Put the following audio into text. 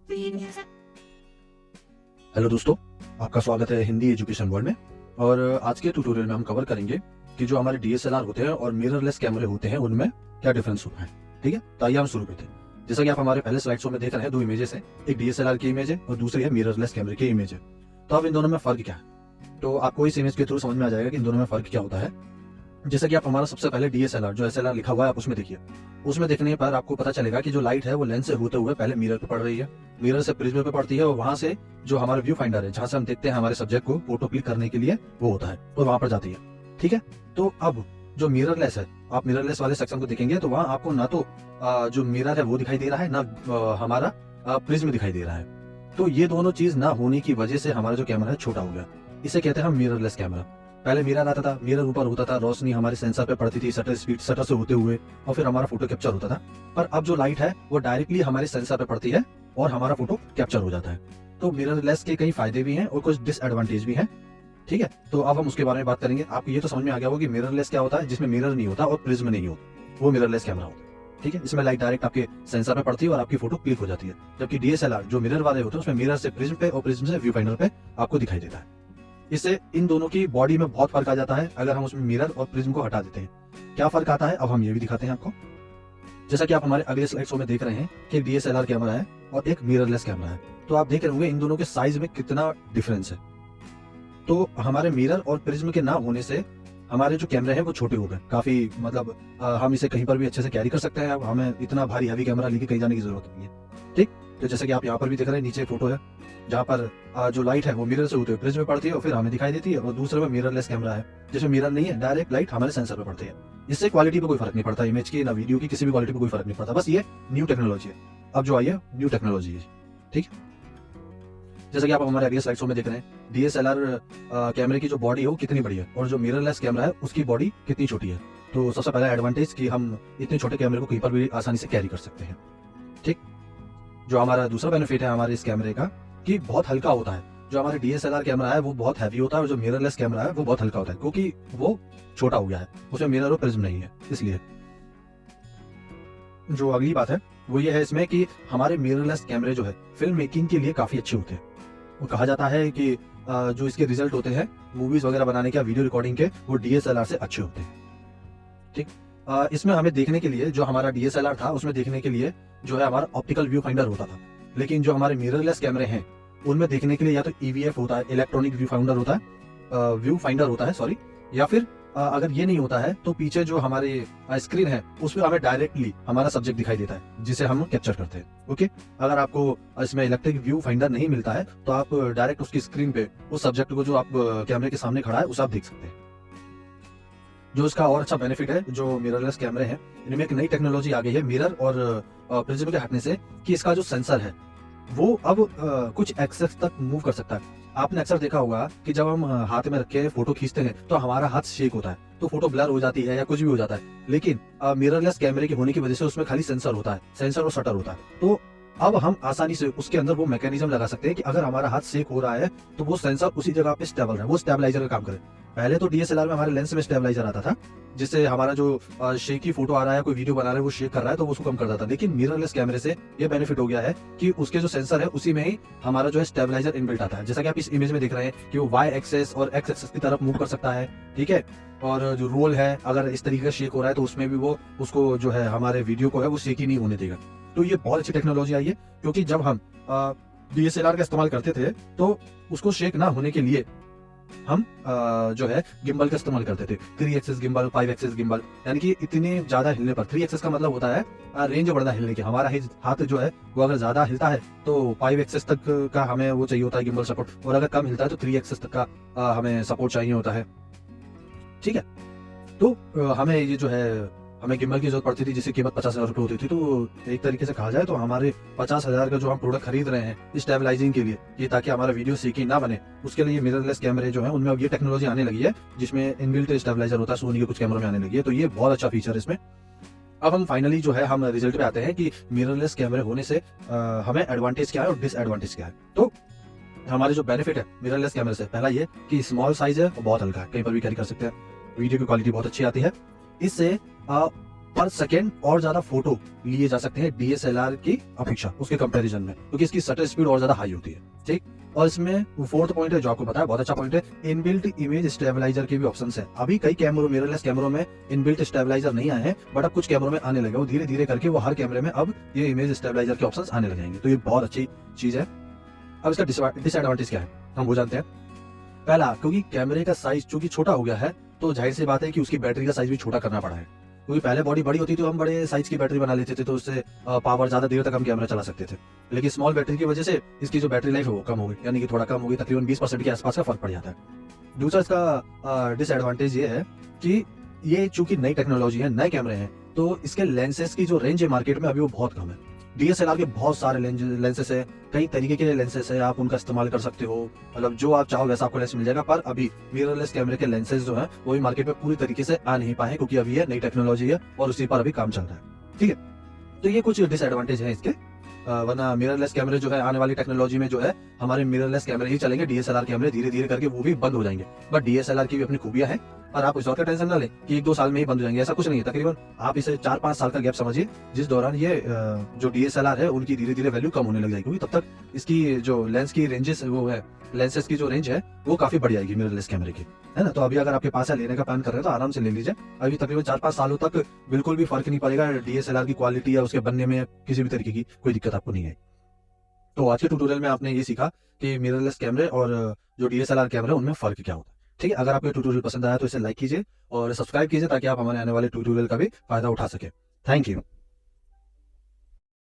Hello दोस्तों, आपका स्वागत है हिंदी एजुकेशन वर्ल्ड में। और आज के ट्यूटोरियल में हम कवर करेंगे कि जो हमारे डीएसएलआर होते हैं और मिररलेस कैमरे होते हैं उनमें क्या डिफरेंस होता है। ठीक है, तो आइए हम शुरू करते हैं। जैसा कि आप हमारे पहले स्लाइड शो में देख रहे हैं, दो इमेजेस है, एक डीएसएलआर की इमेज है और दूसरी है मिररलेस कैमरे की इमेज है। तो अब इन दोनों में फर्क क्या है, तो आपको इस इमेज के थ्रू समझ में आ जाएगा कि इन दोनों में फर्क क्या होता है। जैसा कि आप हमारा सबसे पहले डीएसएलआर जो एसएलआर लिखा हुआ है आप उसमें देखिए, उसमें देखने पर आपको पता चलेगा कि जो लाइट है वो लेंस से होते हुए पहले मिरर पे पड़ रही है, मिरर से प्रिज्म पे पड़ती है और वहां से जो हमारा व्यू फाइंडर है जहां से हम देखते हैं हमारे सब्जेक्ट को फोटो क्लिक करने के लिए वो होता है और वहां पर जाती है। ठीक है, तो अब जो मिररलेस है, आप मिररलेस वाले सेक्शन को देखेंगे तो वहां आपको ना तो जो मिरर है वो दिखाई दे रहा है, ना हमारा प्रिज्म दिखाई दे रहा है। तो ये दोनों चीज ना होने की वजह से हमारा जो कैमरा है छोटा हो गया। इसे कहते हैं हम मिररलेस कैमरा। पहले मिरर आता था, मिरर ऊपर होता था, रोशनी हमारे सेंसर पे पड़ती थी शटर स्पीड शटर से होते हुए और फिर हमारा फोटो कैप्चर होता था। पर अब जो लाइट है वो डायरेक्टली हमारे सेंसर पे पड़ती है और हमारा फोटो कैप्चर हो जाता है। तो मिररलेस के कई फायदे भी हैं और कुछ डिसएडवांटेज भी हैं। ठीक है, तो अब हम उसके बारे में बात करेंगे। आपको ये तो समझ में आ गया होगा कि मिररलेस क्या होता है, जिसमें मिरर नहीं होता और प्रिज्म नहीं होता, वो मिररलेस कैमरा होता है। ठीक है, इसमें लाइट डायरेक्ट आपके सेंसर पे पड़ती है और आपकी फोटो क्लिक हो जाती है। जबकि डीएसएलआर जो मिरर वाले होते हैं उसमें मिरर से प्रिज्म पे और प्रिज्म से व्यू फाइंडर पे आपको दिखाई देता है। इससे इन दोनों की बॉडी में बहुत फर्क आ जाता है अगर हम उसमें मिरर और प्रिज्म को हटा देते हैं। क्या फर्क आता है अब हम ये भी दिखाते हैं आपको। जैसा कि आप हमारे अगले स्लाइड शो में देख रहे हैं कि डीएसएलआर कैमरा है और एक मिररलेस कैमरा है, तो आप देख रहे होंगे इन दोनों के साइज में कितना डिफरेंस है। तो हमारे मिरर और प्रिज्म के ना होने से हमारे जो कैमरे हैं वो छोटे हो गए काफी, मतलब हम इसे कहीं पर भी अच्छे से कैरी कर सकते हैं। अब हमें इतना भारी हैवी कैमरा लेके कहीं जाने की जरूरत नहीं है। ठीक, तो जैसे कि आप यहाँ पर भी देख रहे हैं, नीचे फोटो है जहाँ पर जो लाइट है वो मिरर से होते हुए प्रिज्म में पड़ती है और फिर हमें दिखाई देती है, और दूसरे में मिररलेस कैमरा है जिसमें मिरर नहीं है, डायरेक्ट लाइट हमारे सेंसर पे पड़ती है। इससे क्वालिटी पे कोई फर्क नहीं पड़ता, इमेज की ना वीडियो की, किसी भी क्वालिटी पे कोई फर्क नहीं पड़ता। बस ये न्यू टेक्नोलॉजी है, अब जो आई है न्यू टेक्नोलॉजी है। ठीक है, जैसा कि आप हमारे अगले स्लाइड शो में देख रहे हैं, डीएसएलआर कैमरे की जो बॉडी है वो कितनी बड़ी है और जो मिररलेस कैमरा है उसकी बॉडी कितनी छोटी है। तो सबसे पहला एडवांटेज कि हम इतने छोटे कैमरे को कहीं पर भी आसानी से कैरी कर सकते हैं। ठीक, जो हमारा दूसरा बेनिफिट है हमारे इस कैमरे का कि बहुत हल्का होता है। जो हमारे डीएसएलआर कैमरा है वो बहुत हैवी होता है और जो मिररलेस कैमरा है वो बहुत हल्का होता है, क्योंकि वो छोटा हो गया है, उसमें मिरर और प्रिज्म नहीं है। इसलिए जो अगली बात है वो ये है इसमें कि हमारे मिररलेस कैमरे जो है फिल्म मेकिंग के लिए काफी अच्छे होते हैं। वो कहा जाता है कि जो इसके रिजल्ट होते हैं मूवीज वगैरह बनाने के, वीडियो रिकॉर्डिंग के, वो डीएसएलआर से अच्छे होते हैं। ठीक, इसमें हमें देखने के लिए, जो हमारा डीएसएलआर था उसमें देखने के लिए जो है हमारा ऑप्टिकल व्यू फाइंडर होता था, लेकिन जो हमारे मिररलेस कैमरे हैं उनमें देखने के लिए या तो ईवीएफ होता है, इलेक्ट्रॉनिक व्यू फाइंडर होता है, व्यू फाइंडर होता है सॉरी, या फिर अगर ये नहीं होता है तो पीछे जो हमारे स्क्रीन है उस पर हमें डायरेक्टली हमारा सब्जेक्ट दिखाई देता है जिसे हम कैप्चर करते हैं। ओके, अगर आपको इसमें इलेक्ट्रिक व्यू फाइंडर नहीं मिलता है तो आप डायरेक्ट उसकी स्क्रीन पे उस सब्जेक्ट को जो आप कैमरे के सामने खड़ा है उसे आप देख सकते हैं। जो इसका और अच्छा बेनिफिट है, जो मिररलेस कैमरे हैं इनमें एक नई टेक्नोलॉजी आ गई है मिरर और प्रिज्म के हटने से, कि इसका जो सेंसर है वो अब कुछ एक्सेस तक मूव कर सकता है। आपने अक्सर देखा होगा कि जब हम हाथ में रख के फोटो खींचते हैं तो हमारा हाथ शेक होता है, तो फोटो ब्लर हो जाती है या कुछ भी हो जाता है। लेकिन मिररलेस कैमरे के होने की वजह से उसमें खाली सेंसर होता है, सेंसर और शटर होता है। तो अब हम आसानी से उसके अंदर वो मैकेनिज्म लगा सकते हैं कि अगर हमारा हाथ शेक हो रहा है तो वो सेंसर उसी जगह पे स्टेबल है, वो स्टेबलाइजर का काम करे। पहले तो डीएसएलआर में हमारे लेंस में स्टेबलाइजर आता था, जिससे हमारा जो शेकी फोटो आ रहा है, कोई वीडियो बना रहा है वो शेक कर रहा है तो वो उसको कम कर देता था। लेकिन मिररलेस कैमरे से ये बेनिफिट हो गया है कि उसके जो सेंसर है उसी में ही हमारा जो है स्टेबलाइजर इनबिल्ट आता है। जैसा कि आप इस इमेज में देख रहे हैं कि वो वाई एक्सेस और एक्स एक्सेस की तरफ मूव कर सकता है। ठीक है, और जो रोल है अगर इस तरीके से शेक हो रहा है तो उसमें भी वो उसको जो है हमारे वीडियो को है वो शेक ही नहीं होने देगा। तो ये बहुत अच्छी टेक्नोलॉजी आई है, क्योंकि जब हम डीएसएलआर का इस्तेमाल करते थे तो उसको शेक ना होने के लिए हम जो है गिम्बल का इस्तेमाल करते थे, 3 एक्सेस गिम्बल, 5 एक्सेस गिम्बल, यानी कि इतने ज्यादा हिलने पर। 3 एक्सेस का मतलब होता है रेंज बढ़ना हिलने की, हमारा हाथ जो है वो अगर ज्यादा हिलता है तो 5 एक्सेस तक का हमें वो चाहिए होता है गिम्बल सपोर्ट, और अगर कम हिलता है तो 3 एक्सेस तक का हमें सपोर्ट चाहिए होता है। ठीक है, तो हमें ये जो है हमें गिम्बल की जरूरत पड़ती थी जिसकी कीमत 50,000 रुपये होती थी। तो एक तरीके से कहा जाए तो हमारे 50,000 का जो हम प्रोडक्ट खरीद रहे हैं स्टेबलाइजिंग के लिए, ये ताकि हमारा वीडियो सीकी ना बने, उसके लिए मिररलेस कैमरे जो है उनमें अब ये टेक्नोलॉजी आने लगी है जिसमें इनबिल्ट स्टेबलाइजर होता है, सोनी के कुछ कैमरों में आने लगी है। तो ये बहुत अच्छा फीचर है इसमें। अब हम फाइनली जो है हम रिजल्ट पे आते हैं कि मिररलेस कैमरे होने से हमें एडवांटेज क्या है और डिसएडवांटेज क्या है। तो हमारे जो बेनिफिट है मिररलेस कैमरे से, पहला ये कि स्मॉल साइज है और बहुत हल्का है, कहीं पर भी कैरी कर सकते हैं, वीडियो की क्वालिटी बहुत अच्छी आती है। इससे पर सेकेंड और ज्यादा फोटो लिए जा सकते हैं डीएसएलआर की अपेक्षा, उसके कंपैरिजन में, क्योंकि इसकी शटर स्पीड और ज्यादा हाई होती है। ठीक, और इसमें फोर्थ पॉइंट है जो आपको पता है, बहुत अच्छा पॉइंट है, इनबिल्ट इमेज स्टेबलाइजर के भी ऑप्शन है। अभी कई कैमरों, मिररलेस कैमरों में इनबिल्ट स्टेबलाइजर नहीं आए हैं, बट अब कुछ कैमरों में आने लगे, वो धीरे धीरे करके वो हर कैमरे में अब ये इमेज स्टेबलाइजर के ऑप्शन आने लग जाएंगे, तो ये बहुत अच्छी चीज है। अब इसका डिसएडवांटेज क्या है हम वो जानते हैं। पहला, क्योंकि कैमरे का साइज चूंकि छोटा हो गया है, तो जाहिर सी बात है कि उसकी बैटरी का साइज भी छोटा करना पड़ा है। क्योंकि पहले बॉडी बड़ी होती तो हम बड़े साइज की बैटरी बना लेते थे, तो उससे पावर ज्यादा देर तक हम कैमरा चला सकते थे। लेकिन स्मॉल बैटरी की वजह से इसकी जो बैटरी लाइफ है वो कम हो गई, यानी कि थोड़ा कम हो गई, तकरीबन 20% के आसपास का फर्क पड़ जाता है। दूसरा इसका डिसएडवांटेज ये है कि ये चूंकि नई टेक्नोलॉजी है, नए कैमरे हैं, तो इसके लेंसेज की जो रेंज है मार्केट में अभी वो बहुत कम है। डीएसएलआर के बहुत सारे लेंसेस है, कई तरीके के लेंसेस है, आप उनका इस्तेमाल कर सकते हो, मतलब जो आप चाहो वैसा आपको लेंस मिल जाएगा। पर अभी मिररलेस कैमरे के लेंसेज जो है वो भी मार्केट में पूरी तरीके से आ नहीं पाए, क्योंकि अभी ये नई टेक्नोलॉजी है और उसी पर अभी काम चल रहा है। ठीक है, तो ये कुछ डिसएडवांटेज है इसके, वरना मिररलेस कैमरे जो है आने वाली टेक्नोलॉजी में जो है हमारे मिररलेस कैमरे ही चलेंगे, डीएसएलआर कैमरे धीरे धीरे करके वो भी बंद हो जाएंगे। बट डीएसएलआर की भी अपनी खूबियां हैं, और आप इस बात का टेंशन ना लें कि 1-2 साल में ही बंद हो जाएंगे, ऐसा कुछ नहीं है। तकरीबन आप इसे 4-5 साल का गैप समझिए, जिस दौरान ये जो डीएसएलआर है उनकी धीरे धीरे वैल्यू कम होने लग जाएगी, क्योंकि तब तक इसकी जो लेंस की रेंजेस वो है, लेंसेस की जो रेंज है वो काफी बढ़ जाएगी मिररलेस कैमरे की, है ना। तो अभी अगर आपके पास है, लेने का प्लान कर रहे हैं तो आराम से ले लीजिए। अभी तकरीबन 4-5 सालों तक बिल्कुल भी फर्क नहीं पड़ेगा डीएसएलआर की क्वालिटी या उसके बनने में, किसी भी तरीके की कोई दिक्कत आपको नहीं है। तो आज के ट्यूटोरियल में आपने ये सीखा कि मिररलेस कैमरे और जो डीएसएलआर कैमरे उनमें फर्क क्या होता है। ठीक है, अगर आपको ट्यूटोरियल पसंद आया तो इसे लाइक कीजिए और सब्सक्राइब कीजिए, ताकि आप हमारे आने वाले ट्यूटोरियल का भी फायदा उठा सके। Thank you.